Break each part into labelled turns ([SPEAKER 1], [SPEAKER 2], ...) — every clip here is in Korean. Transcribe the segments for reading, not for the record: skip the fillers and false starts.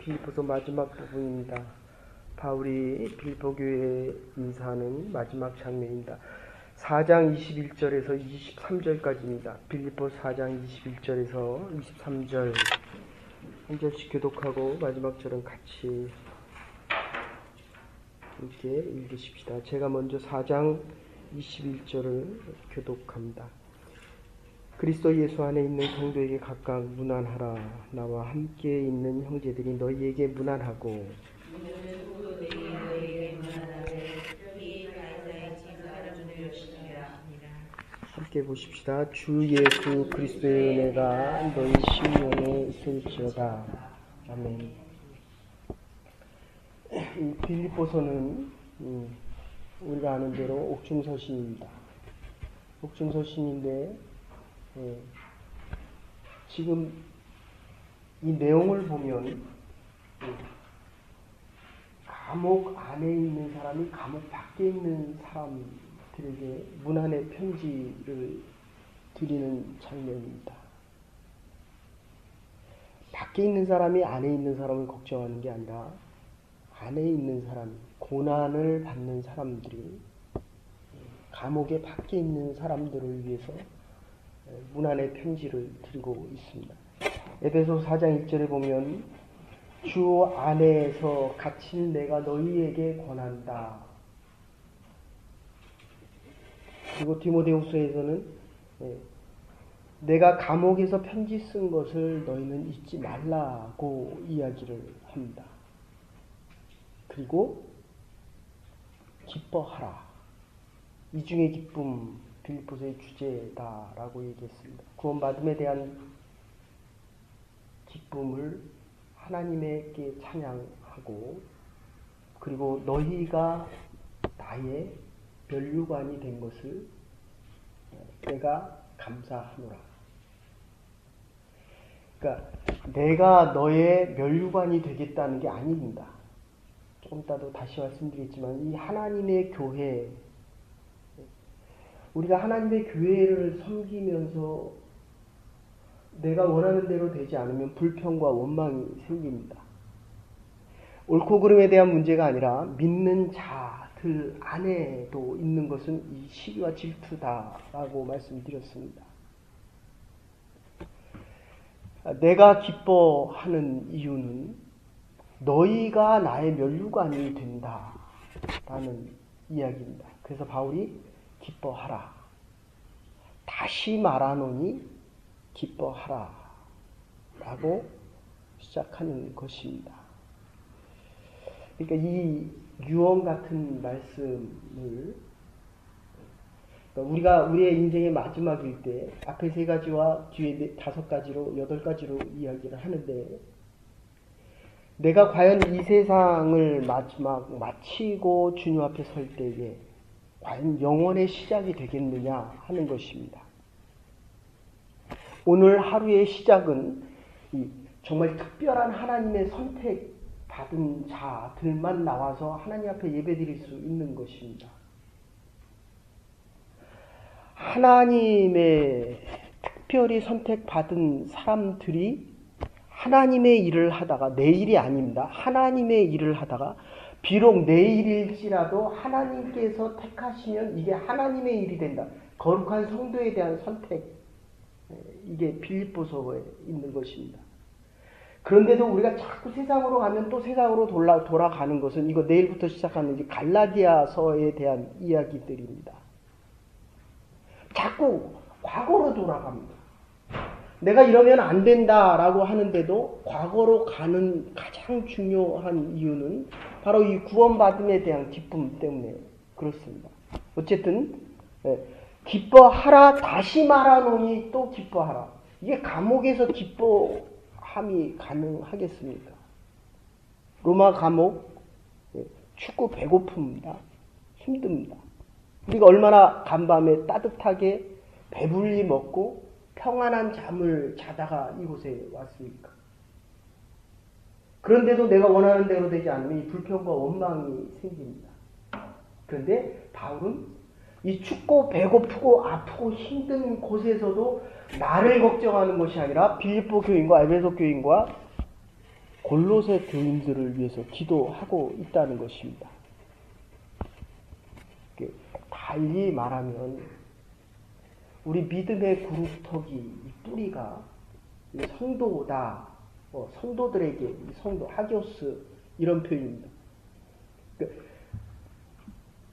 [SPEAKER 1] 빌립보서 마지막 부분입니다. 바울이 빌립보 교회에 인사하는 마지막 장면입니다. 4장 21절에서 23절까지입니다. 빌립보 4장 21절에서 23절 한 절씩 교독하고 마지막 절은 같이 함께 읽으십시다. 제가 먼저 4장 21절을 교독합니다. 그리스도 예수 안에 있는 성도에게 각각 문안하라. 나와 함께 있는 형제들이 너희에게 문안하고 함께 보십시다. 주 예수 그리스도의 은혜가 너희 심령에 있을지어다. 아멘. 이 빌립보서는 우리가 아는 대로 옥중서신입니다. 옥중서신인데 지금 이 내용을 보면 감옥 안에 있는 사람이 감옥 밖에 있는 사람들에게 문안의 편지를 드리는 장면입니다. 밖에 있는 사람이 안에 있는 사람을 걱정하는 게 아니라 안에 있는 사람, 고난을 받는 사람들이 감옥의 밖에 있는 사람들을 위해서 문안의 편지를 드리고 있습니다. 에베소 4장 1절에 보면 주 안에서 갇힌 내가 너희에게 권한다. 그리고 디모데후서에서는 내가 감옥에서 편지 쓴 것을 너희는 잊지 말라고 이야기를 합니다. 그리고 기뻐하라. 이중의 기쁨, 빌립보서의 주제다라고 얘기했습니다. 구원받음에 대한 기쁨을 하나님께 찬양하고 그리고 너희가 나의 면류관이 된 것을 내가 감사하노라. 그러니까 내가 너의 면류관이 되겠다는 게 아닙니다. 조금 이따도 다시 말씀드리겠지만 이 하나님의 교회, 우리가 하나님의 교회를 섬기면서 내가 원하는 대로 되지 않으면 불평과 원망이 생깁니다. 옳고 그름에 대한 문제가 아니라 믿는 자들 안에도 있는 것은 이 시기와 질투다라고 말씀드렸습니다. 내가 기뻐하는 이유는 너희가 나의 면류관이 된다라는 이야기입니다. 그래서 바울이 기뻐하라. 다시 말하노니 기뻐하라. 라고 시작하는 것입니다. 그러니까 이 유언 같은 말씀을 우리가 우리의 인생의 마지막일 때 앞에 3가지와 뒤에 5가지로 8가지로 이야기를 하는데 내가 과연 이 세상을 마지막 마치고 주님 앞에 설 때에 과연 영원의 시작이 되겠느냐 하는 것입니다. 오늘 하루의 시작은 정말 특별한 하나님의 선택받은 자들만 나와서 하나님 앞에 예배드릴 수 있는 것입니다. 하나님의 특별히 선택받은 사람들이 하나님의 일을 하다가 내 일이 아닙니다. 하나님의 일을 하다가 비록 내 일일지라도 하나님께서 택하시면 이게 하나님의 일이 된다. 거룩한 성도에 대한 선택, 이게 빌립보서에 있는 것입니다. 그런데도 우리가 자꾸 세상으로 가면 또 세상으로 돌아가는 것은 이거 내일부터 시작하는 갈라디아서에 대한 이야기들입니다. 자꾸 과거로 돌아갑니다. 내가 이러면 안 된다라고 하는데도 과거로 가는 가장 중요한 이유는 바로 이 구원받음에 대한 기쁨 때문에 그렇습니다. 어쨌든 기뻐하라. 다시 말하노니 또 기뻐하라. 이게 감옥에서 기뻐함이 가능하겠습니까? 로마 감옥 춥고 배고픕니다. 힘듭니다. 우리가 얼마나 간밤에 따뜻하게 배불리 먹고 평안한 잠을 자다가 이곳에 왔습니까? 그런데도 내가 원하는 대로 되지 않으면 이 불평과 원망이 생깁니다. 그런데 바울은 이 춥고 배고프고 아프고 힘든 곳에서도 나를 걱정하는 것이 아니라 빌립보 교인과 에베소 교인과 골로새 교인들을 위해서 기도하고 있다는 것입니다. 달리 말하면 우리 믿음의 구루터기 뿌리가 성도다. 성도들에게 성도 하기오스 이런 표현입니다.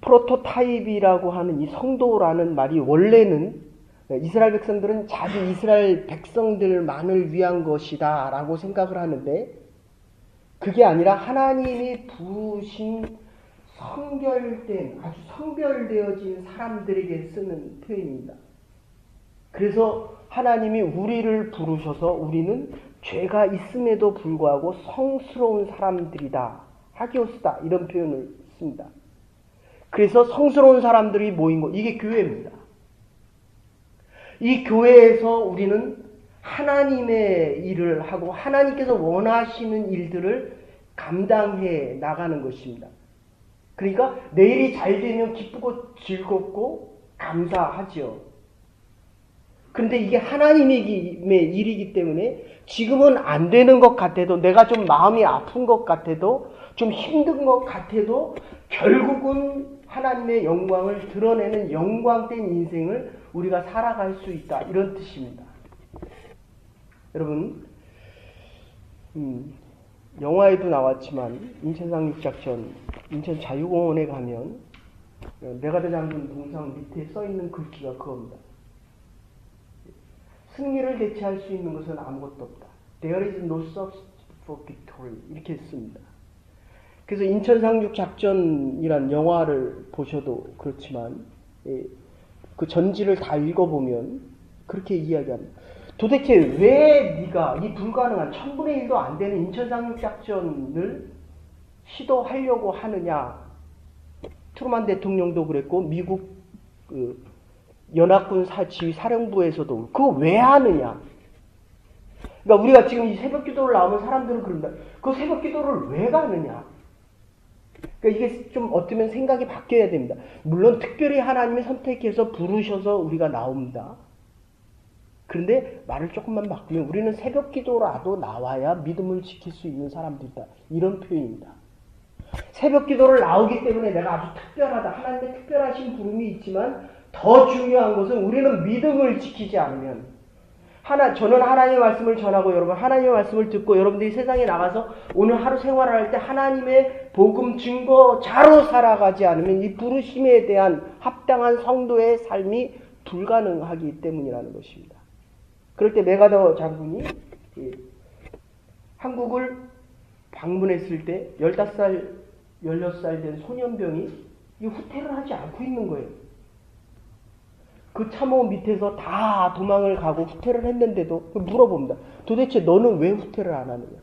[SPEAKER 1] 프로토타입이라고 하는 이 성도라는 말이 원래는 이스라엘 백성들은 자기 이스라엘 백성들만을 위한 것이다 라고 생각을 하는데 그게 아니라 하나님이 부르신 성결된 아주 성별되어진 사람들에게 쓰는 표현입니다. 그래서 하나님이 우리를 부르셔서 우리는 죄가 있음에도 불구하고 성스러운 사람들이다. 하기오스다. 이런 표현을 씁니다. 그래서 성스러운 사람들이 모인 것, 이게 교회입니다. 이 교회에서 우리는 하나님의 일을 하고 하나님께서 원하시는 일들을 감당해 나가는 것입니다. 그러니까 내일이 잘 되면 기쁘고 즐겁고 감사하죠. 그런데 이게 하나님의 일이기 때문에 지금은 안 되는 것 같아도 내가 좀 마음이 아픈 것 같아도 좀 힘든 것 같아도 결국은 하나님의 영광을 드러내는 영광된 인생을 우리가 살아갈 수 있다. 이런 뜻입니다. 여러분 영화에도 나왔지만 인천상륙작전 인천 자유공원에 가면 메가더 장군 동상 밑에 써있는 글귀가 그겁니다. 승리를 대체할 수 있는 것은 아무것도 없다. There is no substitute for victory. 이렇게 씁니다. 그래서 인천상륙작전이란 영화를 보셔도 그렇지만 그 전지를 다 읽어보면 그렇게 이야기합니다. 도대체 왜 네가 이 불가능한 1000분의 1도 안 되는 인천상륙작전을 시도하려고 하느냐. 트루만 대통령도 그랬고 미국 연합군 지휘 사령부에서도 그거 왜 하느냐. 그러니까 우리가 지금 이 새벽기도를 나오면 사람들은 그런다. 그 새벽기도를 왜 가느냐. 그러니까 이게 좀 어쩌면 생각이 바뀌어야 됩니다. 물론 특별히 하나님이 선택해서 부르셔서 우리가 나옵니다. 그런데 말을 조금만 바꾸면 우리는 새벽기도라도 나와야 믿음을 지킬 수 있는 사람들이다. 이런 표현입니다. 새벽기도를 나오기 때문에 내가 아주 특별하다. 하나님의 특별하신 부름이 있지만 더 중요한 것은 우리는 믿음을 지키지 않으면 저는 하나님의 말씀을 전하고 여러분 하나님의 말씀을 듣고 여러분들이 세상에 나가서 오늘 하루 생활을 할 때 하나님의 복음 증거자로 살아가지 않으면 이 부르심에 대한 합당한 성도의 삶이 불가능하기 때문이라는 것입니다. 그럴 때 메가더 장군이 한국을 방문했을 때 15살, 16살 된 소년병이 이 후퇴를 하지 않고 있는 거예요. 그 참호 밑에서 다 도망을 가고 후퇴를 했는데도 물어봅니다. 도대체 너는 왜 후퇴를 안 하느냐?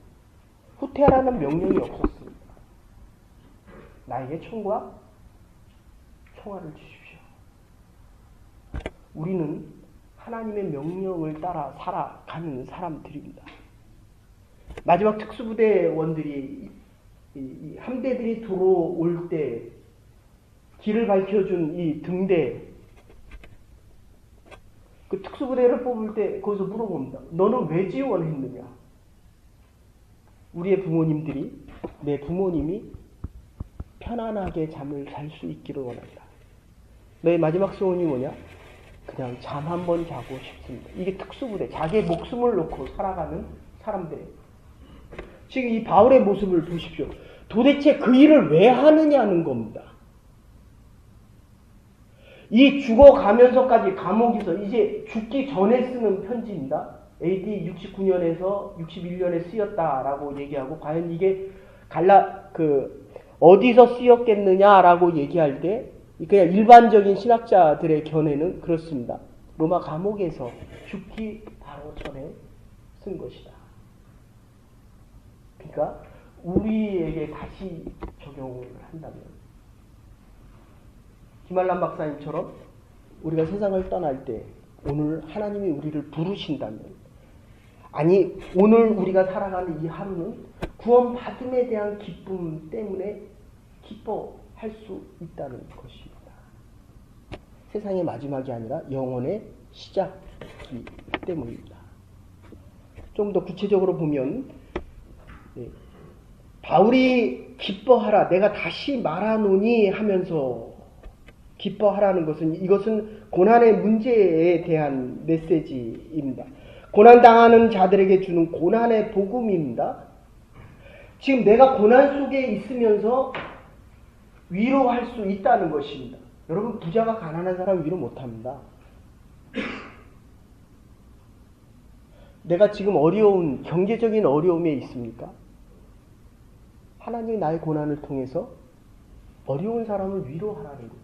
[SPEAKER 1] 후퇴하라는 명령이 없었습니다. 나에게 총과 총알을 주십시오. 우리는 하나님의 명령을 따라 살아가는 사람들입니다. 마지막 특수부대원들이 이 함대들이 들어올 때 길을 밝혀준 이 등대 그 특수부대를 뽑을 때 거기서 물어봅니다. 너는 왜 지원했느냐? 우리의 부모님들이 내 부모님이 편안하게 잠을 잘 수 있기를 원한다. 너의 마지막 소원이 뭐냐? 그냥 잠 한 번 자고 싶습니다. 이게 특수부대, 자기의 목숨을 놓고 살아가는 사람들이에요. 지금 이 바울의 모습을 보십시오. 도대체 그 일을 왜 하느냐는 겁니다. 이 죽어가면서까지 감옥에서 이제 죽기 전에 쓰는 편지입니다. AD 69년에서 61년에 쓰였다라고 얘기하고 과연 이게 어디서 쓰였겠느냐라고 얘기할 때 그냥 일반적인 신학자들의 견해는 그렇습니다. 로마 감옥에서 죽기 바로 전에 쓴 것이다. 그러니까 우리에게 다시 적용을 한다면 김한란 박사님처럼 우리가 세상을 떠날 때 오늘 하나님이 우리를 부르신다면 아니 오늘 우리가 살아가는 이 하루는 구원받음에 대한 기쁨 때문에 기뻐할 수 있다는 것입니다. 세상의 마지막이 아니라 영혼의 시작이기 때문입니다. 좀 더 구체적으로 보면 바울이 기뻐하라, 내가 다시 말하노니 하면서 기뻐하라는 것은, 이것은 고난의 문제에 대한 메시지입니다. 고난당하는 자들에게 주는 고난의 복음입니다. 지금 내가 고난 속에 있으면서 위로할 수 있다는 것입니다. 여러분, 부자가 가난한 사람 위로 못합니다. 내가 지금 어려운, 경제적인 어려움에 있습니까? 하나님이 나의 고난을 통해서 어려운 사람을 위로하라는 겁니다.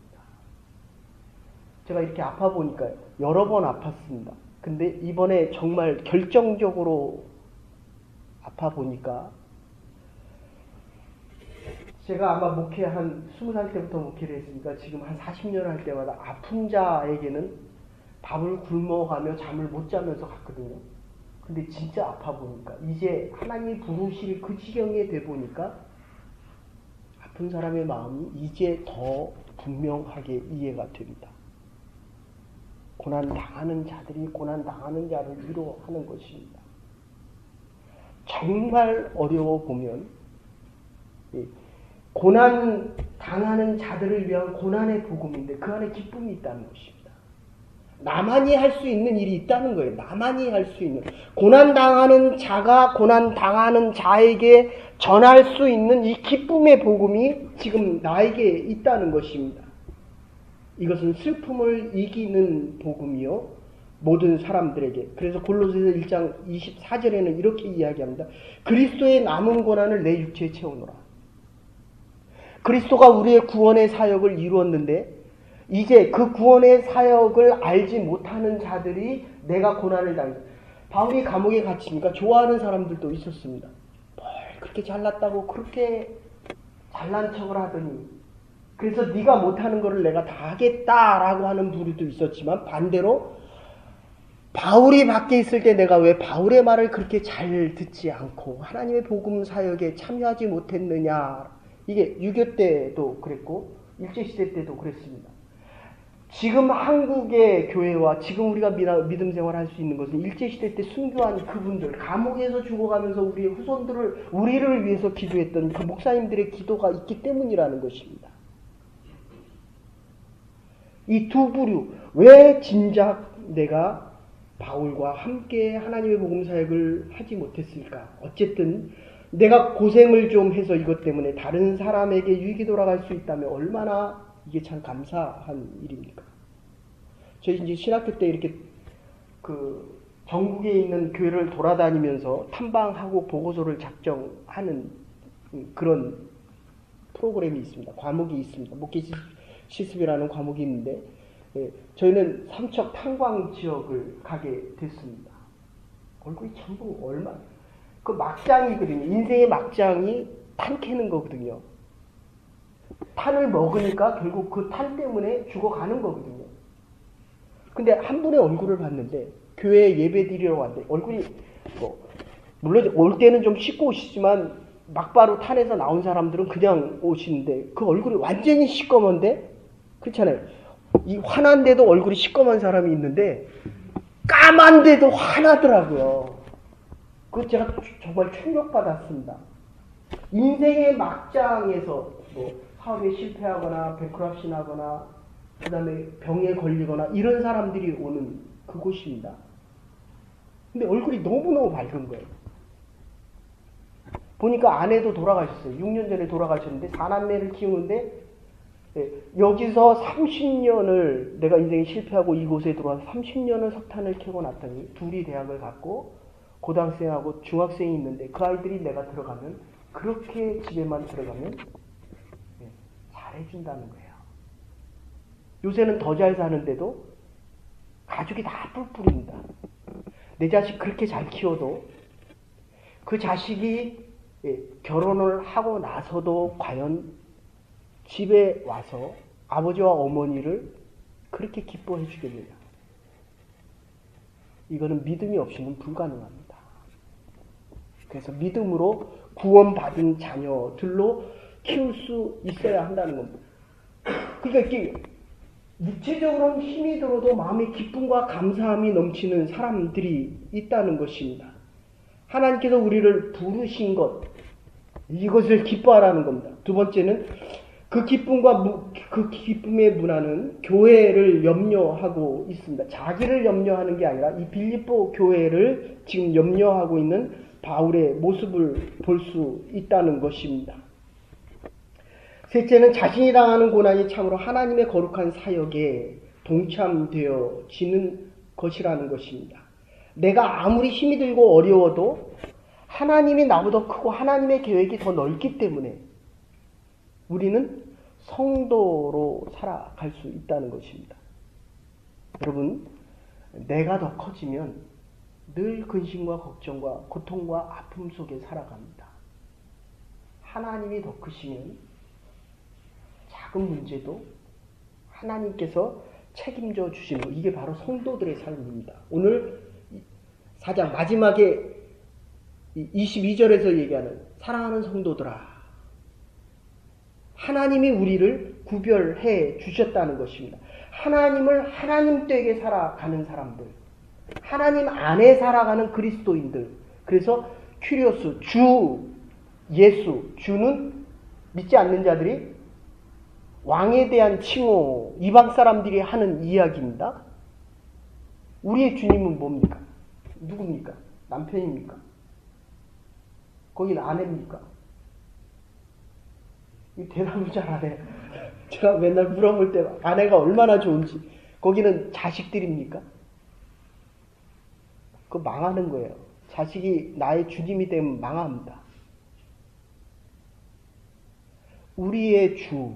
[SPEAKER 1] 제가 이렇게 아파 보니까 여러 번 아팠습니다. 근데 이번에 정말 결정적으로 아파 보니까, 제가 아마 목회 한 20살 때부터 목회를 했으니까 지금 한 40년 할 때마다 아픈 자에게는 밥을 굶어가며 잠을 못 자면서 갔거든요. 근데 진짜 아파 보니까, 이제 하나님이 부르실 그 지경에 돼 보니까 아픈 사람의 마음이 이제 더 분명하게 이해가 됩니다. 고난 당하는 자들이 고난 당하는 자를 위로하는 것입니다. 정말 어려워 보면 고난 당하는 자들을 위한 고난의 복음인데 그 안에 기쁨이 있다는 것입니다. 나만이 할 수 있는 일이 있다는 거예요. 나만이 할 수 있는, 고난 당하는 자가 고난 당하는 자에게 전할 수 있는 이 기쁨의 복음이 지금 나에게 있다는 것입니다. 이것은 슬픔을 이기는 복음이요, 모든 사람들에게. 그래서 골로새서 1장 24절에는 이렇게 이야기합니다. 그리스도의 남은 고난을 내 육체에 채우노라. 그리스도가 우리의 구원의 사역을 이루었는데 이제 그 구원의 사역을 알지 못하는 자들이 내가 고난을 당했다. 바울이 감옥에 갇히니까 좋아하는 사람들도 있었습니다. 뭘 그렇게 잘났다고 그렇게 잘난 척을 하더니, 그래서 네가 못하는 거를 내가 다 하겠다라고 하는 부류도 있었지만, 반대로 바울이 밖에 있을 때 내가 왜 바울의 말을 그렇게 잘 듣지 않고 하나님의 복음 사역에 참여하지 못했느냐. 이게 유교 때도 그랬고 일제시대 때도 그랬습니다. 지금 한국의 교회와 지금 우리가 믿음 생활할 수 있는 것은 일제시대 때 순교한 그분들, 감옥에서 죽어가면서 우리의 후손들을, 우리를 위해서 기도했던 그 목사님들의 기도가 있기 때문이라는 것입니다. 이 두 부류, 왜 진작 내가 바울과 함께 하나님의 복음 사역을 하지 못했을까? 어쨌든 내가 고생을 좀 해서 이것 때문에 다른 사람에게 유익이 돌아갈 수 있다면 얼마나 이게 참 감사한 일입니까? 저희 이제 신학교 때 이렇게 그 전국에 있는 교회를 돌아다니면서 탐방하고 보고서를 작성하는 그런 프로그램이 있습니다. 과목이 있습니다. 목회 실습이라는 과목이 있는데, 저희는 삼척 탄광 지역을 가게 됐습니다. 얼굴이 전부 그 막장이거든요. 인생의 막장이 탄 캐는 거거든요. 탄을 먹으니까 결국 그 탄 때문에 죽어가는 거거든요. 근데 한 분의 얼굴을 봤는데, 교회에 예배 드리러 왔는데 얼굴이 물론 올 때는 좀 씻고 오시지만 막바로 탄에서 나온 사람들은 그냥 오시는데 그 얼굴이 완전히 시꺼먼데, 그렇잖아요. 이 환한데도 얼굴이 시꺼먼 사람이 있는데 까만데도 환하더라고요. 그거 제가 정말 충격받았습니다. 인생의 막장에서 사업에 실패하거나 백크랍시 나거나 그 다음에 병에 걸리거나 이런 사람들이 오는 그곳입니다. 근데 얼굴이 너무너무 밝은 거예요. 보니까 아내도 돌아가셨어요. 6년 전에 돌아가셨는데 4남매를 키우는데, 여기서 30년을 내가 인생에 실패하고 이곳에 들어와서 30년을 석탄을 캐고 났더니 둘이 대학을 갔고 고등학생하고 중학생이 있는데 그 아이들이 내가 들어가면, 그렇게 집에만 들어가면 잘해준다는 거예요. 요새는 더 잘 사는데도 가족이 다 뿔뿔입니다. 내 자식 그렇게 잘 키워도 그 자식이 결혼을 하고 나서도 과연 집에 와서 아버지와 어머니를 그렇게 기뻐해 주겠느냐. 이거는 믿음이 없이는 불가능합니다. 그래서 믿음으로 구원받은 자녀들로 키울 수 있어야 한다는 겁니다. 그러니까 이게 육체적으로는 힘이 들어도 마음의 기쁨과 감사함이 넘치는 사람들이 있다는 것입니다. 하나님께서 우리를 부르신 것, 이것을 기뻐하라는 겁니다. 두 번째는 그 그 기쁨의 문화는 교회를 염려하고 있습니다. 자기를 염려하는 게 아니라 이 빌립보 교회를 지금 염려하고 있는 바울의 모습을 볼 수 있다는 것입니다. 셋째는 자신이 당하는 고난이 참으로 하나님의 거룩한 사역에 동참되어지는 것이라는 것입니다. 내가 아무리 힘이 들고 어려워도 하나님이 나보다 크고 하나님의 계획이 더 넓기 때문에 우리는 성도로 살아갈 수 있다는 것입니다. 여러분, 내가 더 커지면 늘 근심과 걱정과 고통과 아픔 속에 살아갑니다. 하나님이 더 크시면 작은 문제도 하나님께서 책임져 주시는 것, 이게 바로 성도들의 삶입니다. 오늘 4장 마지막에 22절에서 얘기하는 사랑하는 성도들아, 하나님이 우리를 구별해 주셨다는 것입니다. 하나님을 하나님되게 살아가는 사람들, 하나님 안에 살아가는 그리스도인들, 그래서 큐리오스, 주, 예수, 주는 믿지 않는 자들이 왕에 대한 칭호, 이방 사람들이 하는 이야기입니다. 우리의 주님은 뭡니까? 누굽니까? 남편입니까? 거기는 아내입니까? 이 대답을 잘 안 해요. 제가 맨날 물어볼 때 아내가 얼마나 좋은지. 거기는 자식들입니까? 그거 망하는 거예요. 자식이 나의 주님이 되면 망합니다. 우리의 주,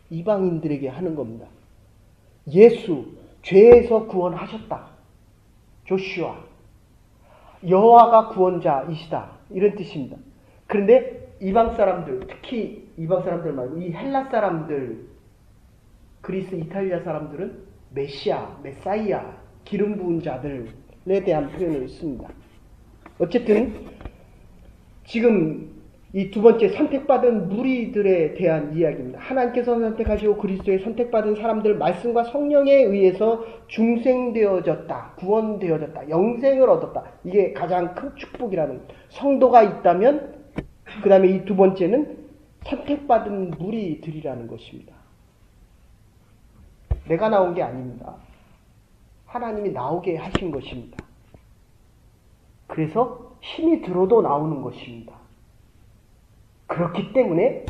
[SPEAKER 1] 이방인들에게 하는 겁니다. 예수, 죄에서 구원하셨다. 조슈아, 여호와가 구원자이시다. 이런 뜻입니다. 그런데 이방 사람들, 특히 이방 사람들 말고 이 헬라 사람들, 그리스, 이탈리아 사람들은 메시아, 메사이아, 기름 부은 자들에 대한 표현을 씁니다. 어쨌든 지금 이 두 번째 선택받은 무리들에 대한 이야기입니다. 하나님께서 선택하시고 그리스도의 선택받은 사람들, 말씀과 성령에 의해서 중생되어졌다, 구원되어졌다, 영생을 얻었다. 이게 가장 큰 축복이라는, 성도가 있다면 그 다음에 이 두 번째는 선택받은 무리들이라는 것입니다. 내가 나온 게 아닙니다. 하나님이 나오게 하신 것입니다. 그래서 힘이 들어도 나오는 것입니다. 그렇기 때문에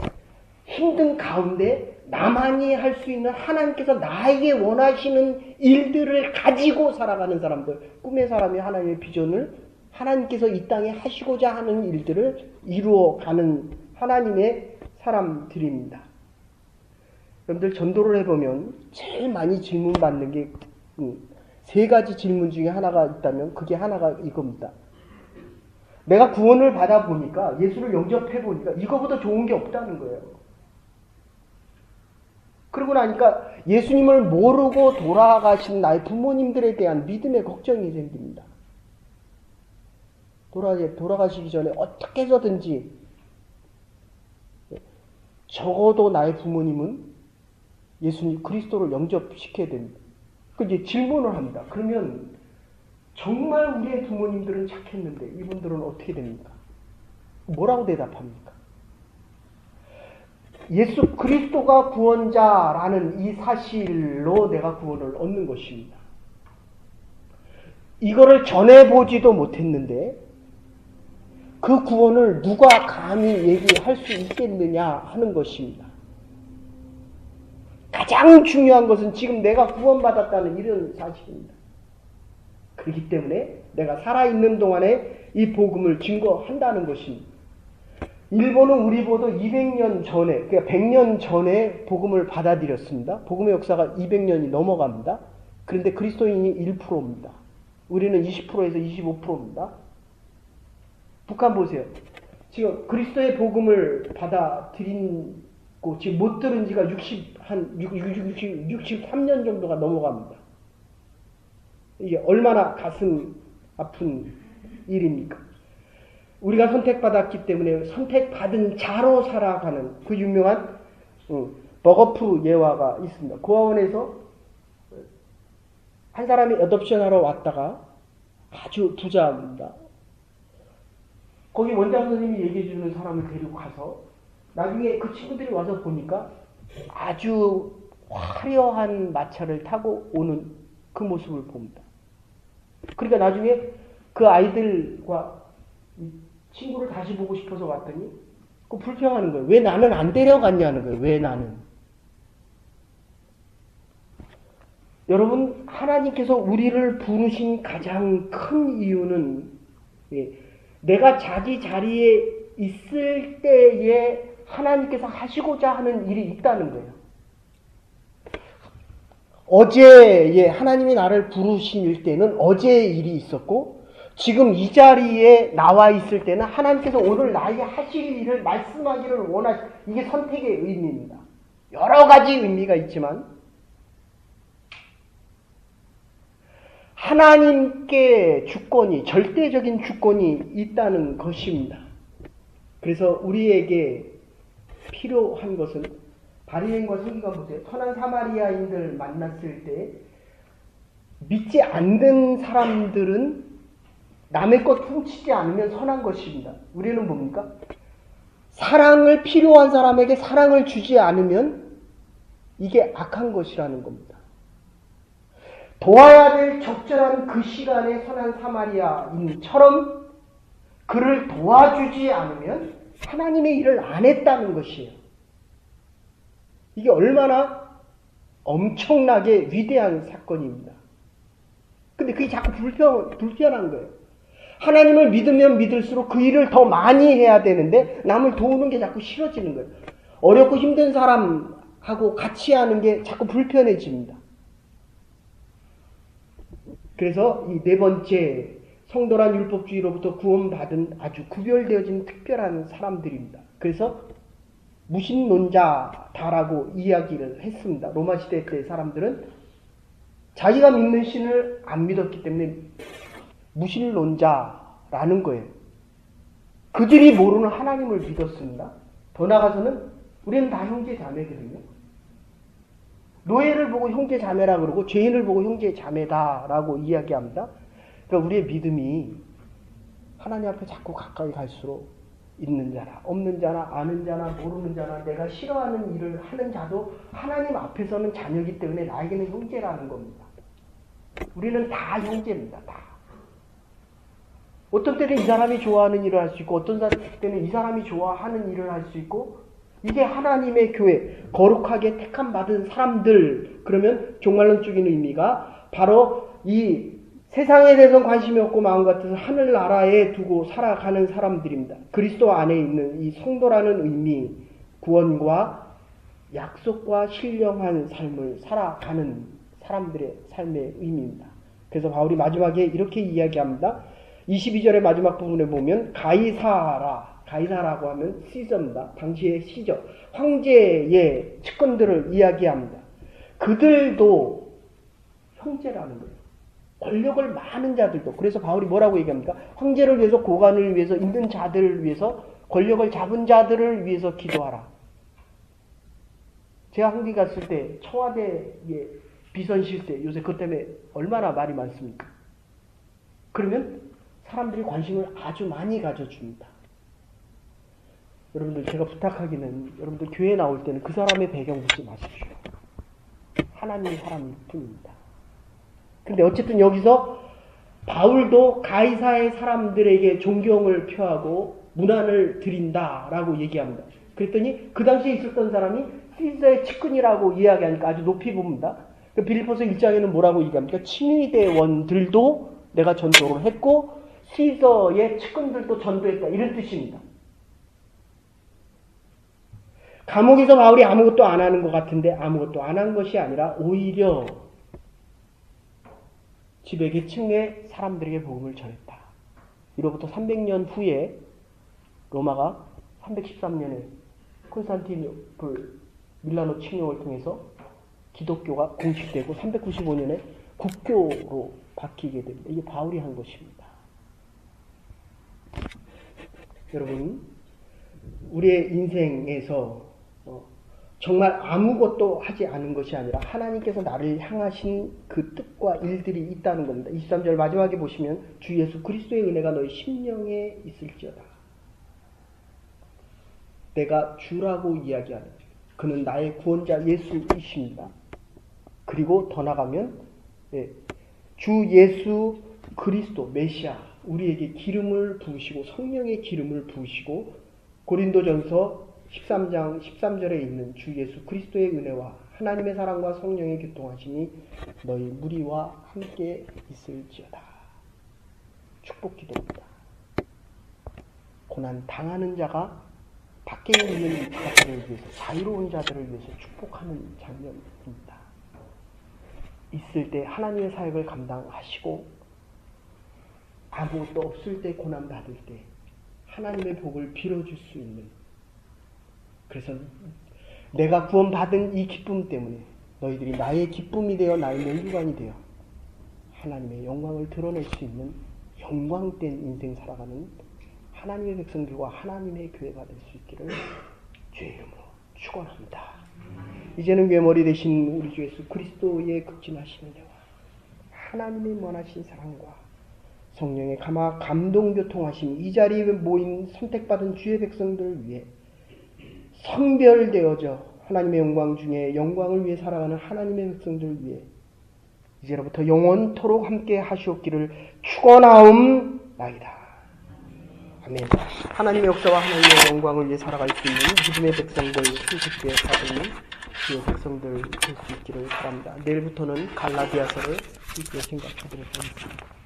[SPEAKER 1] 힘든 가운데 나만이 할 수 있는 하나님께서 나에게 원하시는 일들을 가지고 살아가는 사람들, 꿈의 사람이 하나님의 비전을 하나님께서 이 땅에 하시고자 하는 일들을 이루어가는 하나님의 사람들입니다. 여러분들 전도를 해보면 제일 많이 질문받는 게 세 가지 질문 중에 하나가 있다면 그게 하나가 이겁니다. 내가 구원을 받아보니까, 예수를 영접해보니까 이거보다 좋은 게 없다는 거예요. 그러고 나니까 예수님을 모르고 돌아가신 나의 부모님들에 대한 믿음의 걱정이 생깁니다. 돌아가시기 전에 어떻게 해서든지 적어도 나의 부모님은 예수님 그리스도를 영접시켜야 됩니다. 그 이제 질문을 합니다. 그러면 정말 우리의 부모님들은 착했는데 이분들은 어떻게 됩니까? 뭐라고 대답합니까? 예수 그리스도가 구원자라는 이 사실로 내가 구원을 얻는 것입니다. 이거를 전해보지도 못했는데 그 구원을 누가 감히 얘기할 수 있겠느냐 하는 것입니다. 가장 중요한 것은 지금 내가 구원받았다는 이런 사실입니다. 그렇기 때문에 내가 살아있는 동안에 이 복음을 증거한다는 것입니다. 일본은 우리보다 200년 전에, 그러니까 100년 전에 복음을 받아들였습니다. 복음의 역사가 200년이 넘어갑니다. 그런데 그리스도인이 1%입니다. 우리는 20%에서 25%입니다. 북한 보세요. 지금 그리스도의 복음을 받아들이고 지금 못 들은 지가 63년 정도가 넘어갑니다. 이게 얼마나 가슴 아픈 일입니까? 우리가 선택받았기 때문에 선택받은 자로 살아가는 그 유명한 버거프 예화가 있습니다. 고아원에서 한 사람이 어덥션하러 왔다가 아주 부자입니다. 거기 원장 선생님이 얘기해 주는 사람을 데리고 가서 나중에 그 친구들이 와서 보니까 아주 화려한 마차를 타고 오는 그 모습을 봅니다. 그러니까 나중에 그 아이들과 친구를 다시 보고 싶어서 왔더니 그 불평하는 거예요. 왜 나는 안 데려갔냐는 거예요. 왜 나는. 여러분, 하나님께서 우리를 부르신 가장 큰 이유는 내가 자기 자리에 있을 때에 하나님께서 하시고자 하는 일이 있다는 거예요. 어제에 하나님이 나를 부르실 때는 어제의 일이 있었고 지금 이 자리에 나와 있을 때는 하나님께서 오늘 나에게 하실 일을 말씀하기를 이게 선택의 의미입니다. 여러 가지 의미가 있지만 하나님께 주권이, 절대적인 주권이 있다는 것입니다. 그래서 우리에게 필요한 것은 바리새인과 서기관 보세요. 선한 사마리아인들 만났을 때 믿지 않는 사람들은 남의 것 훔치지 않으면 선한 것입니다. 우리는 뭡니까? 사랑을 필요한 사람에게 사랑을 주지 않으면 이게 악한 것이라는 겁니다. 도와야 될 적절한 그 시간에 선한 사마리아인처럼 그를 도와주지 않으면 하나님의 일을 안 했다는 것이에요. 이게 얼마나 엄청나게 위대한 사건입니다. 근데 그게 자꾸 불편한 거예요. 하나님을 믿으면 믿을수록 그 일을 더 많이 해야 되는데 남을 도우는 게 자꾸 싫어지는 거예요. 어렵고 힘든 사람하고 같이 하는 게 자꾸 불편해집니다. 그래서 이 네 번째, 성도란 율법주의로부터 구원받은 아주 구별되어진 특별한 사람들입니다. 그래서 무신론자다라고 이야기를 했습니다. 로마 시대 때 사람들은 자기가 믿는 신을 안 믿었기 때문에 무신론자라는 거예요. 그들이 모르는 하나님을 믿었습니다. 더 나아가서는 우리는 다 형제 자매거든요. 노예를 보고 형제 자매라 그러고 죄인을 보고 형제 자매다라고 이야기합니다. 그러니까 우리의 믿음이 하나님 앞에 자꾸 가까이 갈수록 있는 자나 없는 자나 아는 자나 모르는 자나 내가 싫어하는 일을 하는 자도 하나님 앞에서는 자녀이기 때문에 나에게는 형제라는 겁니다. 우리는 다 형제입니다. 다. 어떤 때는 이 사람이 좋아하는 일을 할 수 있고 어떤 때는 이 사람이 좋아하는 일을 할 수 있고 이게 하나님의 교회, 거룩하게 택함 받은 사람들, 그러면 종말론적인 의미가 바로 이 세상에 대해서는 관심이 없고 마음 같아서 하늘나라에 두고 살아가는 사람들입니다. 그리스도 안에 있는 이 성도라는 의미, 구원과 약속과 신령한 삶을 살아가는 사람들의 삶의 의미입니다. 그래서 바울이 마지막에 이렇게 이야기합니다. 22절의 마지막 부분에 보면 가이사라고 하면 시저입니다. 당시의 시저, 황제의 측근들을 이야기합니다. 그들도 형제라는 거예요. 권력을 많은 자들도. 그래서 바울이 뭐라고 얘기합니까? 황제를 위해서, 고관을 위해서, 있는 자들을 위해서, 권력을 잡은 자들을 위해서 기도하라. 제가 한국에 갔을 때 청와대에 비선 실 때 요새 그것 때문에 얼마나 말이 많습니까? 그러면 사람들이 관심을 아주 많이 가져줍니다. 여러분들 제가 부탁하기는 여러분들 교회에 나올 때는 그 사람의 배경 묻지 마십시오. 하나님의 사람일 뿐입니다. 근데 어쨌든 여기서 바울도 가이사의 사람들에게 존경을 표하고 문안을 드린다라고 얘기합니다. 그랬더니 그 당시에 있었던 사람이 시저의 측근이라고 이야기하니까 아주 높이 봅니다. 빌립보서 1장에는 뭐라고 얘기합니까? 친위대원들도 내가 전도를 했고 시저의 측근들도 전도했다. 이런 뜻입니다. 감옥에서 바울이 아무것도 안 하는 것 같은데 아무것도 안 한 것이 아니라 오히려 지배계 층의 사람들에게 복음을 전했다. 이로부터 300년 후에 로마가 313년에 콘스탄티노플 밀라노 칙령을 통해서 기독교가 공식되고 395년에 국교로 바뀌게 됩니다. 이게 바울이 한 것입니다. 여러분, 우리의 인생에서 정말 아무것도 하지 않은 것이 아니라 하나님께서 나를 향하신 그 뜻과 일들이 있다는 겁니다. 23절 마지막에 보시면 주 예수 그리스도의 은혜가 너희 심령에 있을지어다. 내가 주라고 이야기하는 그는 나의 구원자 예수이십니다. 그리고 더 나가면 주 예수 그리스도 메시아 우리에게 기름을 부으시고 성령의 기름을 부으시고 고린도전서 13장 13절에 있는 주 예수 그리스도의 은혜와 하나님의 사랑과 성령의 교통하심이 너희 무리와 함께 있을지어다. 축복 기도입니다. 고난 당하는 자가 밖에 있는 자들을 위해서 자유로운 자들을 위해서 축복하는 장면입니다. 있을 때 하나님의 사역을 감당하시고 아무것도 없을 때 고난 받을 때 하나님의 복을 빌어줄 수 있는 그래서 내가 구원받은 이 기쁨 때문에 너희들이 나의 기쁨이 되어 나의 면류관이 되어 하나님의 영광을 드러낼 수 있는 영광된 인생 살아가는 하나님의 백성들과 하나님의 교회가 될 수 있기를 주의 이름으로 축원합니다. 이제는 외머리 되신 우리 주 예수 그리스도의 극진하신 은혜와 하나님의 원하신 사랑과 성령의 감동교통하심 이 자리에 모인 선택받은 주의 백성들을 위해 성별되어져 하나님의 영광 중에 영광을 위해 살아가는 하나님의 백성들을 위해 이제로부터 영원토록 함께 하시옵기를 축원하옵나이다. 아멘. 하나님의 역사와 하나님의 영광을 위해 살아갈 수 있는 믿음의 백성들, 선택되어 받은 주의 백성들 될 수 있기를 바랍니다. 내일부터는 갈라디아서를 함께 생각하도록 하겠습니다.